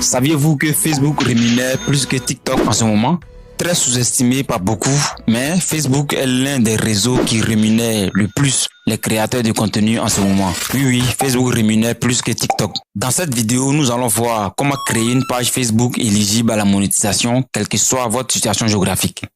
Saviez-vous que Facebook rémunère plus que TikTok en ce moment? Très sous-estimé par beaucoup, mais Facebook est l'un des réseaux qui rémunère le plus les créateurs de contenu en ce moment. Oui, Facebook rémunère plus que TikTok. Dans cette vidéo, nous allons voir comment créer une page Facebook éligible à la monétisation, quelle que soit votre situation géographique.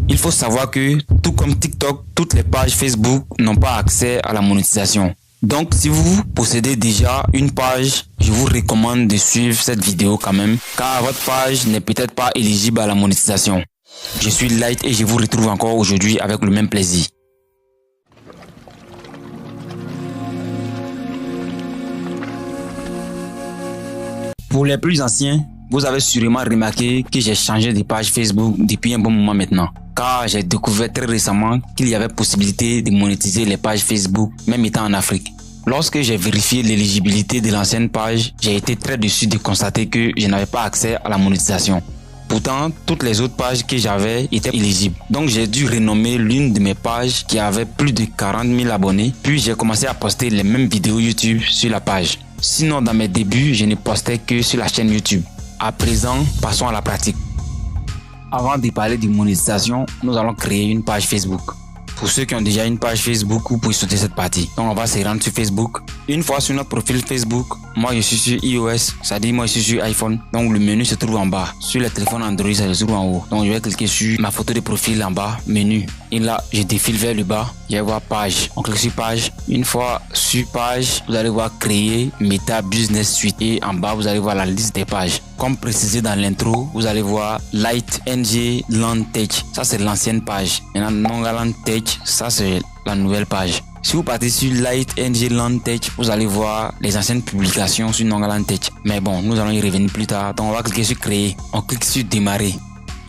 Il faut savoir que, tout comme TikTok, toutes les pages Facebook n'ont pas accès à la monétisation. Donc, si vous possédez déjà une page, je vous recommande de suivre cette vidéo quand même, car votre page n'est peut-être pas éligible à la monétisation. Je suis Light et je vous retrouve encore aujourd'hui avec le même plaisir. Pour les plus anciens, vous avez sûrement remarqué que j'ai changé de page Facebook depuis un bon moment maintenant. Car j'ai découvert très récemment qu'il y avait possibilité de monétiser les pages Facebook, même étant en Afrique. Lorsque j'ai vérifié l'éligibilité de l'ancienne page, j'ai été très déçu de constater que je n'avais pas accès à la monétisation. Pourtant, toutes les autres pages que j'avais étaient éligibles. Donc j'ai dû renommer l'une de mes pages qui avait plus de 40 000 abonnés. Puis j'ai commencé à poster les mêmes vidéos YouTube sur la page. Sinon, dans mes débuts, je ne postais que sur la chaîne YouTube. À présent, passons à la pratique. Avant de parler de monétisation, nous allons créer une page Facebook. Pour ceux qui ont déjà une page Facebook, vous pouvez sauter cette partie. Donc on va se rendre sur Facebook. Une fois sur notre profil Facebook, moi je suis sur iOS, c'est-à-dire moi je suis sur iPhone. Donc le menu se trouve en bas. Sur les téléphones Android, ça se trouve en haut. Donc je vais cliquer sur ma photo de profil en bas, menu. Et là, je défile vers le bas, je vais voir page. On clique sur page. Une fois sur page, vous allez voir créer Meta Business Suite. Et en bas, vous allez voir la liste des pages. Comme précisé dans l'intro, vous allez voir Light NG Land Tech. Ça, c'est l'ancienne page. Maintenant, Nongaland Tech, ça, c'est la nouvelle page. Si vous partez sur Light NG Land Tech, vous allez voir les anciennes publications sur Nongaland Tech. Mais bon, nous allons y revenir plus tard. Donc, on va cliquer sur créer. On clique sur démarrer.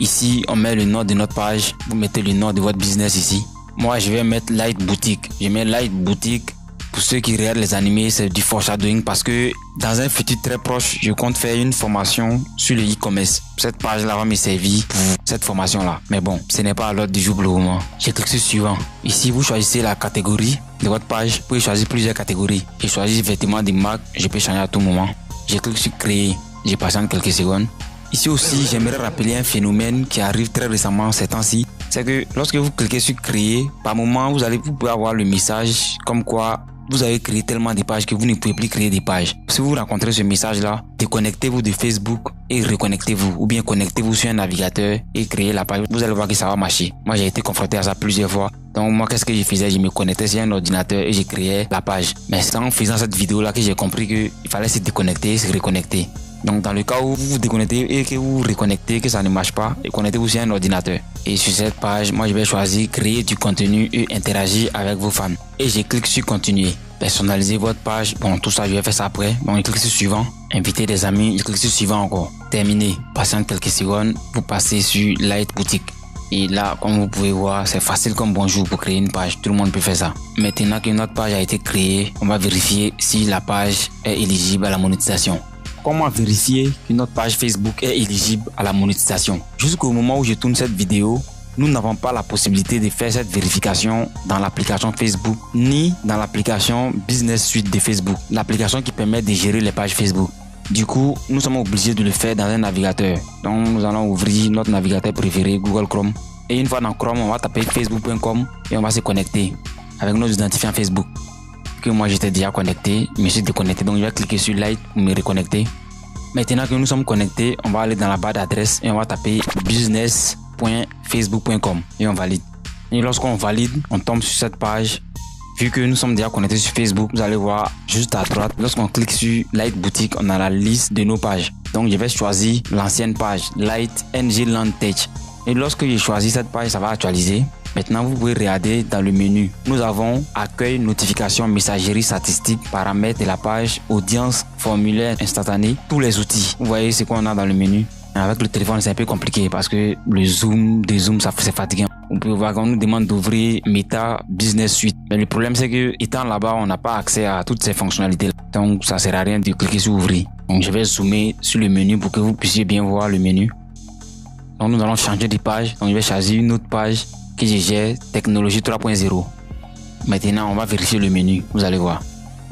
Ici, on met le nom de notre page. Vous mettez le nom de votre business ici. Moi, je vais mettre Light Boutique. Je mets Light Boutique. Pour ceux qui regardent les animés, c'est du foreshadowing parce que dans un futur très proche, je compte faire une formation sur le e-commerce. Cette page-là va me servir pour cette formation-là. Mais bon, ce n'est pas à l'ordre du jour pour le moment. Je clique sur suivant. Ici, vous choisissez la catégorie de votre page. Vous pouvez choisir plusieurs catégories. Je choisis vêtements de marque. Je peux changer à tout moment. Je clique sur créer. Je patiente quelques secondes. Ici aussi, j'aimerais rappeler un phénomène qui arrive très récemment ces temps-ci. C'est que lorsque vous cliquez sur créer, par moment, vous pouvez avoir le message comme quoi vous avez créé tellement de pages que vous ne pouvez plus créer des pages. Si vous rencontrez ce message-là, déconnectez-vous de Facebook et reconnectez-vous. Ou bien connectez-vous sur un navigateur et créez la page. Vous allez voir que ça va marcher. Moi, j'ai été confronté à ça plusieurs fois. Donc moi, qu'est-ce que je faisais? Je me connectais sur un ordinateur et je créais la page. Mais c'est en faisant cette vidéo-là que j'ai compris qu'il fallait se déconnecter et se reconnecter. Donc dans le cas où vous vous déconnectez et que vous vous reconnectez, que ça ne marche pas, et connectez-vous sur un ordinateur. Et sur cette page, moi je vais choisir créer du contenu et interagir avec vos fans. Et je clique sur continuer. Personnaliser votre page. Bon, tout ça je vais faire ça après. Bon, je clique sur suivant. Inviter des amis. Je clique sur suivant encore. Terminé. Patiente quelques secondes. Vous passez sur Light Boutique. Et là, comme vous pouvez voir, c'est facile comme bonjour pour créer une page. Tout le monde peut faire ça. Maintenant que notre page a été créée, on va vérifier si la page est éligible à la monétisation. Comment vérifier que notre page Facebook est éligible à la monétisation? Jusqu'au moment où je tourne cette vidéo, nous n'avons pas la possibilité de faire cette vérification dans l'application Facebook ni dans l'application Business Suite de Facebook, l'application qui permet de gérer les pages Facebook. Du coup, nous sommes obligés de le faire dans un navigateur. Donc, nous allons ouvrir notre navigateur préféré, Google Chrome. Et une fois dans Chrome, on va taper facebook.com et on va se connecter avec nos identifiants Facebook. Que moi j'étais déjà connecté, je me suis déconnecté, donc je vais cliquer sur Light pour me reconnecter. Maintenant que nous sommes connectés, on va aller dans la barre d'adresse et on va taper business.facebook.com et on valide. Et lorsqu'on valide, on tombe sur cette page. Vu que nous sommes déjà connectés sur Facebook, vous allez voir juste à droite, lorsqu'on clique sur Light Boutique, on a la liste de nos pages. Donc je vais choisir l'ancienne page, Light NG Land Tech. Et lorsque j'ai choisi cette page, ça va actualiser. Maintenant, vous pouvez regarder dans le menu. Nous avons accueil, notification, messagerie, statistiques, paramètres de la page, audience, formulaire instantané, tous les outils. Vous voyez ce qu'on a dans le menu. Avec le téléphone, c'est un peu compliqué parce que le zoom, ça c'est fatigant. On peut voir qu'on nous demande d'ouvrir Meta Business Suite. Mais le problème, c'est que étant là-bas, on n'a pas accès à toutes ces fonctionnalités. Donc, ça sert à rien de cliquer sur ouvrir. Donc, je vais zoomer sur le menu pour que vous puissiez bien voir le menu. Donc, nous allons changer de page. Donc, je vais choisir une autre page que je gère, technologie 3.0. Maintenant, on va vérifier le menu. Vous allez voir.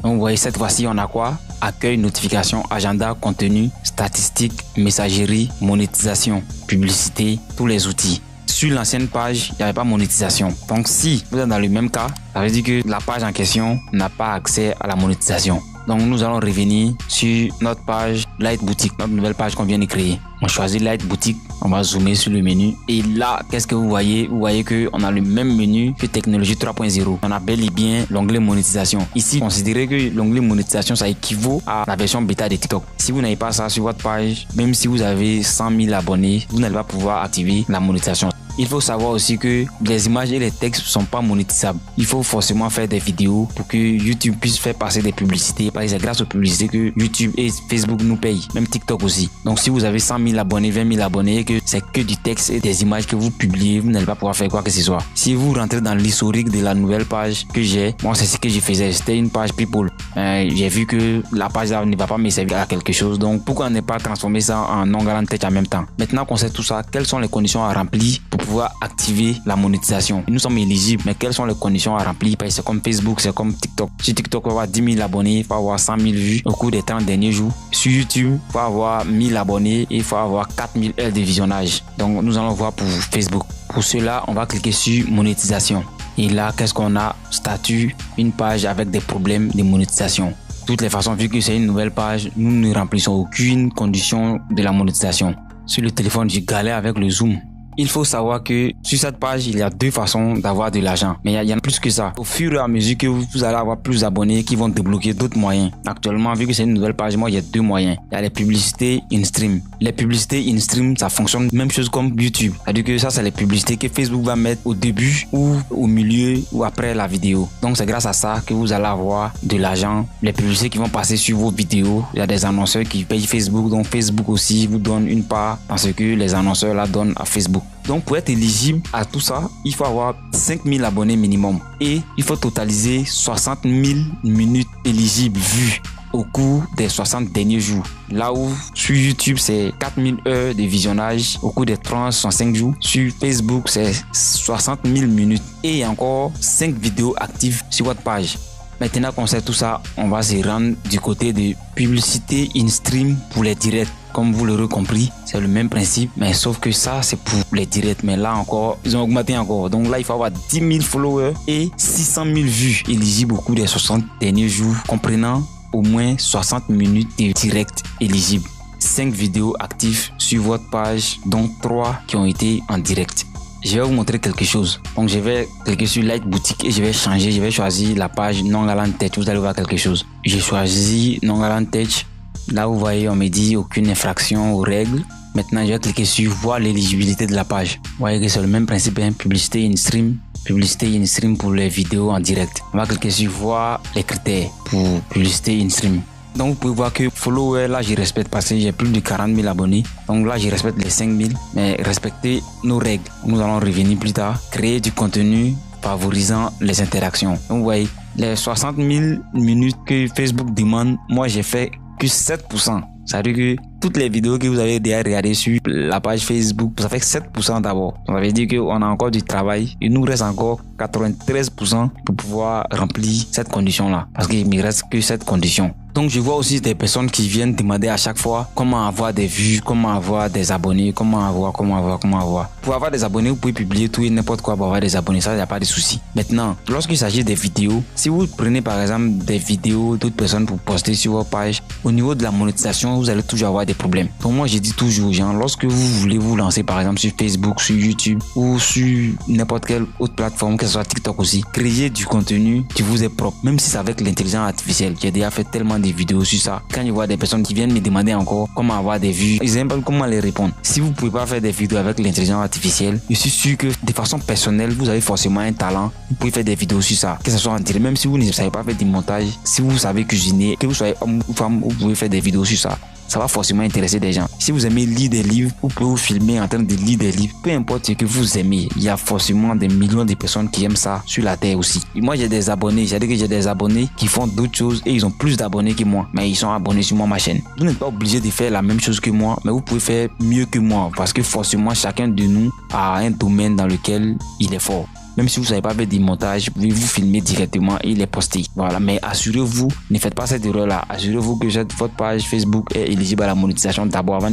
Donc vous voyez, cette fois-ci, on a quoi? Accueil, notification, agenda, contenu, statistiques, messagerie, monétisation, publicité, tous les outils. Sur l'ancienne page, il n'y avait pas monétisation. Donc si vous êtes dans le même cas, ça veut dire que la page en question n'a pas accès à la monétisation. Donc nous allons revenir sur notre page Light Boutique, notre nouvelle page qu'on vient de créer. On choisit Light Boutique, on va zoomer sur le menu et là, qu'est-ce que vous voyez? Vous voyez que on a le même menu que Technologie 3.0. On a bel et bien l'onglet monétisation. Ici, considérez que l'onglet monétisation, ça équivaut à la version bêta de TikTok. Si vous n'avez pas ça sur votre page, même si vous avez 100 000 abonnés, vous n'allez pas pouvoir activer la monétisation. Il faut savoir aussi que les images et les textes ne sont pas monétisables. Il faut forcément faire des vidéos pour que YouTube puisse faire passer des publicités. Parce que c'est grâce aux publicités que YouTube et Facebook nous payent. Même TikTok aussi. Donc si vous avez 100 000 abonnés, 20 000 abonnés et que c'est que du texte et des images que vous publiez, vous n'allez pas pouvoir faire quoi que ce soit. Si vous rentrez dans l'historique de la nouvelle page que j'ai, moi c'est ce que je faisais. C'était une page People. J'ai vu que la page là ne va pas me servir à quelque chose. Donc pourquoi ne pas transformer ça en Ongaland Tech en même temps? Maintenant qu'on sait tout ça, quelles sont les conditions à remplir pour pouvoir activer la monétisation? Nous sommes éligibles, mais quelles sont les conditions à remplir? Parce que c'est comme Facebook, c'est comme TikTok. Sur TikTok, il faut avoir 10 000 abonnés, il faut avoir 100 000 vues au cours des 30 derniers jours. Sur YouTube, il faut avoir 1000 abonnés et il faut avoir 4000 heures de visionnage. Donc nous allons voir pour Facebook. Pour cela, on va cliquer sur monétisation. Et là, qu'est-ce qu'on a? Statut, une page avec des problèmes de monétisation. De toutes les façons, vu que c'est une nouvelle page, nous ne remplissons aucune condition de la monétisation. Sur le téléphone, je galère avec le zoom. Il faut savoir que sur cette page, il y a deux façons d'avoir de l'argent. Mais il y en a plus que ça. Au fur et à mesure que vous allez avoir plus d'abonnés qui vont débloquer d'autres moyens. Actuellement, vu que c'est une nouvelle page, moi, il y a deux moyens. Il y a les publicités in-stream. Les publicités in-stream, ça fonctionne même chose comme YouTube. C'est-à-dire que ça, c'est les publicités que Facebook va mettre au début ou au milieu ou après la vidéo. Donc, c'est grâce à ça que vous allez avoir de l'argent. Les publicités qui vont passer sur vos vidéos. Il y a des annonceurs qui payent Facebook. Donc, Facebook aussi vous donne une part parce que les annonceurs la donnent à Facebook. Donc pour être éligible à tout ça, il faut avoir 5000 abonnés minimum et il faut totaliser 60 000 minutes éligibles vues au cours des 60 derniers jours. Là où sur YouTube, c'est 4000 heures de visionnage au cours des 365 jours. Sur Facebook, c'est 60 000 minutes et encore 5 vidéos actives sur votre page. Maintenant qu'on sait tout ça, on va se rendre du côté de publicité in-stream pour les directs. Comme vous l'aurez compris, c'est le même principe, mais sauf que ça, c'est pour les directs. Mais là encore, ils ont augmenté encore. Donc là, il faut avoir 10 000 followers et 600 000 vues éligibles au cours des 60 derniers jours, comprenant au moins 60 minutes de direct éligibles. 5 vidéos actives sur votre page, dont 3 qui ont été en direct. Je vais vous montrer quelque chose. Donc je vais cliquer sur Light Boutique et je vais changer. Je vais choisir la page Ongaland Tech. Vous allez voir quelque chose. J'ai choisi Ongaland Tech. Là vous voyez, on me dit aucune infraction aux règles. Maintenant je vais cliquer sur voir l'éligibilité de la page. Vous voyez que c'est le même principe, hein? Publicité in-stream. Publicité in-stream pour les vidéos en direct. On va cliquer sur voir les critères pour publicité in-stream. Donc vous pouvez voir que follower, là je respecte parce que j'ai plus de 40 000 abonnés. Donc là je respecte les 5 000. Mais respectez nos règles. Nous allons revenir plus tard. Créer du contenu favorisant les interactions. Donc vous voyez, les 60 000 minutes que Facebook demande, moi j'ai fait que 7%. Ça veut dire que toutes les vidéos que vous avez déjà regardées sur la page Facebook, ça fait 7% d'abord. Ça veut dire qu'on a encore du travail. Il nous reste encore 93% pour pouvoir remplir cette condition-là. Parce qu'il ne me reste que cette condition. Donc je vois aussi des personnes qui viennent demander à chaque fois comment avoir des vues, comment avoir des abonnés, comment avoir. Pour avoir des abonnés, vous pouvez publier tout et n'importe quoi pour avoir des abonnés, ça il n'y a pas de souci. Maintenant, lorsqu'il s'agit des vidéos, si vous prenez par exemple des vidéos d'autres personnes pour poster sur votre page, au niveau de la monétisation, vous allez toujours avoir des problèmes. Donc moi je dis toujours aux gens, lorsque vous voulez vous lancer par exemple sur Facebook, sur YouTube ou sur n'importe quelle autre plateforme, que ce soit TikTok aussi, créez du contenu qui vous est propre, même si c'est avec l'intelligence artificielle. J'ai déjà fait tellement des vidéos sur ça. Quand je vois des personnes qui viennent me demander encore comment avoir des vues, ils n'aiment pas comment les répondre. Si vous pouvez pas faire des vidéos avec l'intelligence artificielle, je suis sûr que de façon personnelle, vous avez forcément un talent. Vous pouvez faire des vidéos sur ça, que ce soit en direct, même si vous ne savez pas faire du montage, si vous savez cuisiner, que vous soyez homme ou femme, vous pouvez faire des vidéos sur ça. Ça va forcément intéresser des gens. Si vous aimez lire des livres, vous pouvez vous filmer en train de lire des livres. Peu importe ce que vous aimez, il y a forcément des millions de personnes qui aiment ça sur la terre aussi. Et moi, j'ai des abonnés. C'est-à-dire que j'ai des abonnés qui font d'autres choses et ils ont plus d'abonnés que moi. Mais ils sont abonnés sur ma chaîne. Vous n'êtes pas obligé de faire la même chose que moi, mais vous pouvez faire mieux que moi. Parce que forcément, chacun de nous a un domaine dans lequel il est fort. Même si vous savez pas faire du montage, vous pouvez vous filmer directement et les poster. Voilà, mais assurez-vous, ne faites pas cette erreur là. Assurez-vous que votre page Facebook est éligible à la monétisation d'abord avant de